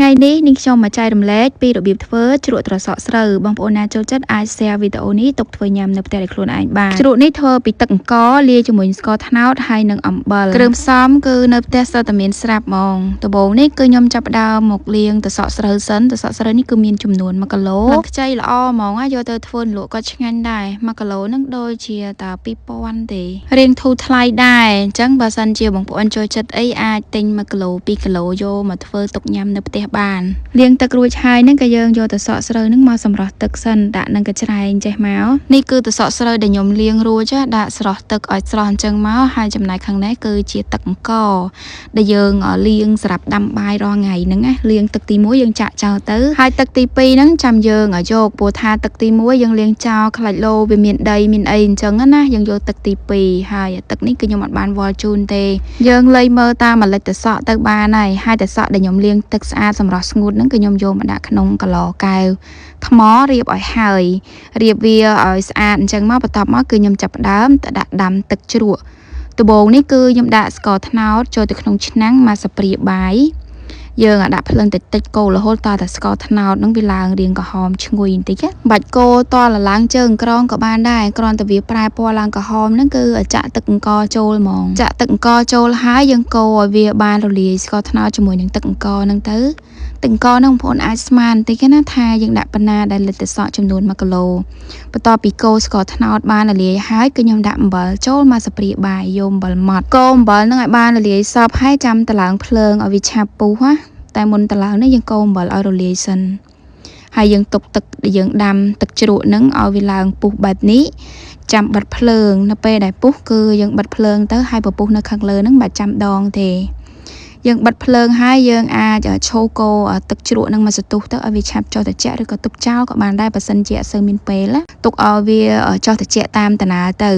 ថ្ងៃនេះនាងខ្ញុំមកចែករំលែកពីរបៀបធ្វើជ្រក់ត្រសក់ស្រូវបងប្អូនណាចូលចិត្តអាច share វីដេអូនេះទុកធ្វើញ៉ាំនៅផ្ទះដោយខ្លួនឯងបានជ្រក់នេះធ្វើពីទឹកអង្ករលាយជាមួយស្ករត្នោតហើយនិងអំបិលគ្រឿងផ្សំគឺនៅផ្ទះសុទ្ធតែមានស្រាប់ហ្មងដំបូងនេះគឺខ្ញុំចាប់ផ្ដើមមកលាងត្រសក់ស្រូវសិនត្រសក់ស្រូវនេះគឺមានចំនួន1គីឡូខ្ចីល្អហ្មងយកទៅធ្វើលក់ក៏ឆ្ងាញ់ដែរ1គីឡូហ្នឹងដូចជាតា2000ទេរៀងធូរថ្លៃដែរអញ្ចឹងបើសិនជាបងប្អូនចូលចិត្តអីអាចទិញ1គីឡូ2គីឡូយកមកធ្វើទុកញ៉ាំនៅផ្ទះបានលាងទឹករួចហើយហ្នឹងក៏យើងយកត្រសក់ស្រូវហ្នឹងមកសម្រោះទឹកសិនដាក់នឹងកញ្ច្រែងចេះមកនេះគឺត្រសក់ស្រូវដែលខ្ញុំលាងរួចដាក់ស្រោះទឹកឲ្យស្រស់អញ្ចឹងមកហើយចំណែកខាងនេះគឺជាទឹកអង្ករដែលយើងលាងសម្រាប់ដាំបាយរាល់ថ្ងៃហ្នឹងណាលាងទឹកទី1យើងចាក់ចោលទៅហើយទឹកទី2ហ្នឹងចាំយើងយកព្រោះថាទឹកទី1យើងលាងចោលខ្លាច់លោវាមានដីមានអីអញ្ចឹងណាយើងយកទឹកទី2ហើយទឹកនេះគឺខ្ញុំអត់បានវល់ជូនទេយើងលៃមើលតាមម្លិចត្រសក់ទៅបានហើយត្រសក់ដែលខ្ញុំលាងទឹកស្អាតសម្រស់ស្ងួតហ្នឹងគឺខ្ញុំយកមកដាក់ក្នុងកឡកែវថ្មរៀបឲ្យហើយរៀបវាឲ្យស្អាតអញ្ចឹងមកបន្ទាប់មកគឺខ្ញុំចាប់ផ្ដើមទៅដាក់ដាំទឹកជ្រក់ដំបូងនេះគឺខ្ញុំដាក់ស្ករត្នោតចូលទៅក្នុងឆ្នាំងមកស្ព្រាបាយយើងដាក់ភ្លើងតិចកូររហូតតតែស្ករត្នោតហ្នឹងវាឡើងរាងក្រហមឈ្ងុយបន្តិចបាច់កូរតឡើងជើងក្រងក៏បានដែរគ្រាន់តែវាប្រែពណ៌ឡើងក្រហមហ្នឹងគឺចាក់ទឹកអង្ករចូលហ្មងចាក់ទឹកអង្ករចូលហើយយើងកូរឲ្យវាបានរលាយស្ករត្នោតជាមួយនឹងទឹកអង្ករហ្នឹងទៅទឹកអង្ករហ្នឹងបងប្អូនអាចស្មានបន្តិចណាថាយើងដាក់ប៉ុណ្ណាដែលលិតត្រសក់ចំនួន1គីឡូបន្ទាប់ពីកូរស្ករត្នោតបានរលាយហើយគឺខ្ញុំដាក់អំបិលចូលមកស្ព្រាបាយយកអំបិលម៉ត់កូរអំបិលហ្នឹងឲ្យបានរលាយសព្វហើយចាំតឡើងភ្លើងឲ្យវាឆាប់ពុះណាតែមុនតឡើងនេះយើងកូរអំបិលឲ្យរលាយសិនហើយយើងទុកទឹកដែលយើងដាំទឹកជ្រក់ហ្នឹងឲ្យវាឡើងពុះបែបនេះចាំបិទភ្លើងនៅពេលដែលពុះគឺយើងបិទភ្លើងទៅហើយពពុះនៅខាងលើហ្នឹងមិនចាំដងទេយើងបិទភ្លើងហើយយើងអាចឆូកូរទឹកជ្រក់ហ្នឹងមកសន្ទុះទៅឲ្យវាឆាប់ចុះត្រជាក់ឬក៏ទុកចោលក៏បានដែរបើសិនជាអត់សូវមានពេលទុកឲ្យវាចុះត្រជាក់តាមតាណាទៅ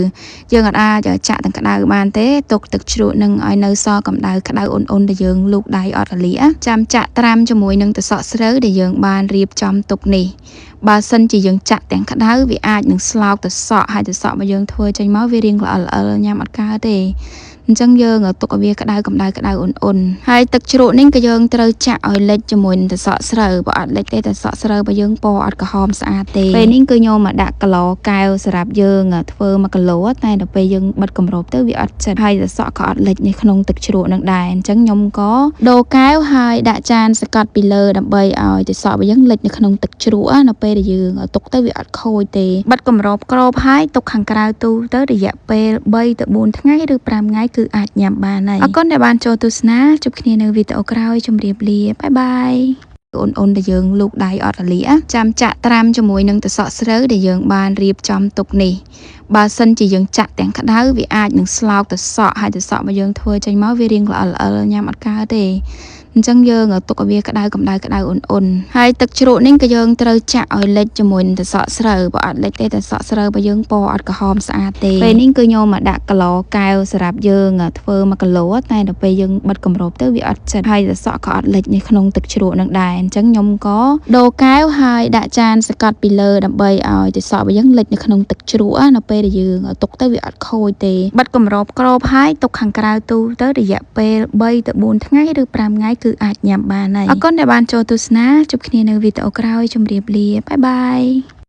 យើងអាចចាក់ទាំងក្តៅបានទេទុកទឹកជ្រក់ហ្នឹងឲ្យនៅសកម្ដៅក្តៅអ៊ុនៗដែលយើងលូកដៃអត់រលាចាំចាក់ត្រាំជាមួយនឹងត្រសក់ស្រូវដែលយើងបានរៀបចំទុកនេះបើសិនជាយើងចាក់ទាំងក្តៅវាអាចនឹងស្លោកត្រសក់ហើយត្រសក់មកយើងធ្វើចេញមកវារាងល្អិលញ៉ាំអត់កើតទេអញ្ចឹងយើងទុកឲ្យវាក្តៅកម្ដៅក្តៅអ៊ុនហើយទឹកជ្រក់នេះក៏យើងត្រូវចាក់ឲ្យលិចជាមួយនឹងត្រសក់ស្រូវបើអត់លិចទេត្រសក់ស្រូវរបស់យើងពណ៌អត់ក្រហមស្អាតទេពេលនេះគឺខ្ញុំមកដាក់គីឡូកែវសម្រាប់យើងធ្វើ1គីឡូតែដល់ពេលយើងបិទគម្របទៅវាអត់ចិត្តហើយត្រសក់ក៏អត់លិចនៅក្នុងទឹកជ្រក់នឹងដែរអញ្ចឹងខ្ញុំក៏ដូរកែវហើយដាក់ចានសកាត់ពីលើដើម្បីឲ្យត្រសក់របស់យើងលិចនៅក្នុងទឹកជ្រក់នៅពេលដែលយើងទុកទៅវាអត់ខូចទេបិទគម្របក្របហើយទុកខាងក្រៅទូទៅរយៈពេល3ទៅ4ថ្ងៃឬ5ថ្ងៃគឺអាចញ៉ាំបានហើយអរគុណដែលបានចូលទស្សនាជួបគ្នានៅវីដេអូក្រោយជម្រាបលាបាយបាយអូនដែលយើងលូកដៃអត់រលាចាំចាក់ត្រាំជាមួយនឹងត្រសក់ស្រូវដែលយើងបានរៀបចំទុកនេះបើសិនជាយើងចាក់ទាំងក្តៅវាអាចនឹងស្លោកត្រសក់ហើយត្រសក់របស់យើងធ្វើចេញមកវារាងល្អិលញ៉ាំអត់កើតទេអញ្ចឹងយើងទុកឲ្យវាក្តៅកម្ដៅក្តៅអ៊ុនហើយទឹកជ្រក់នេះក៏យើងត្រូវចាក់ឲ្យលិចជាមួយនឹងត្រសក់ស្រូវបើអត់លិចទេត្រសក់ស្រូវរបស់យើងពណ៌អត់ក្រហមស្អាតទេពេលនេះគឺខ្ញុំមកដាក់គីឡូកែវសម្រាប់យើងធ្វើ1គីឡូតែដល់ពេលយើងបិទគម្របទៅវាអត់ចិត្តហើយត្រសក់ក៏អត់លិចនៅក្នុងទឹកជ្រក់នឹងដែរអញ្ចឹងខ្ញុំក៏ដូរកែវហើយដាក់ចានសកាត់ពីលើដើម្បីឲ្យត្រសក់របស់យើងលិចនៅក្នុងទឹកជ្រក់នៅពេលដែលយើងទុកទៅវាអត់ខូចទេបិទគម្របក្របហើយទុកខាងក្រៅទូទៅរយៈពេល3ទៅ4ថ្ងៃឬ5ថ្ងៃគឺអាចញ៉ាំបានហើយអរគុណដែលបានចូលទស្សនាជួបគ្នានៅវីដេអូក្រោយជម្រាបលាបាយបាយ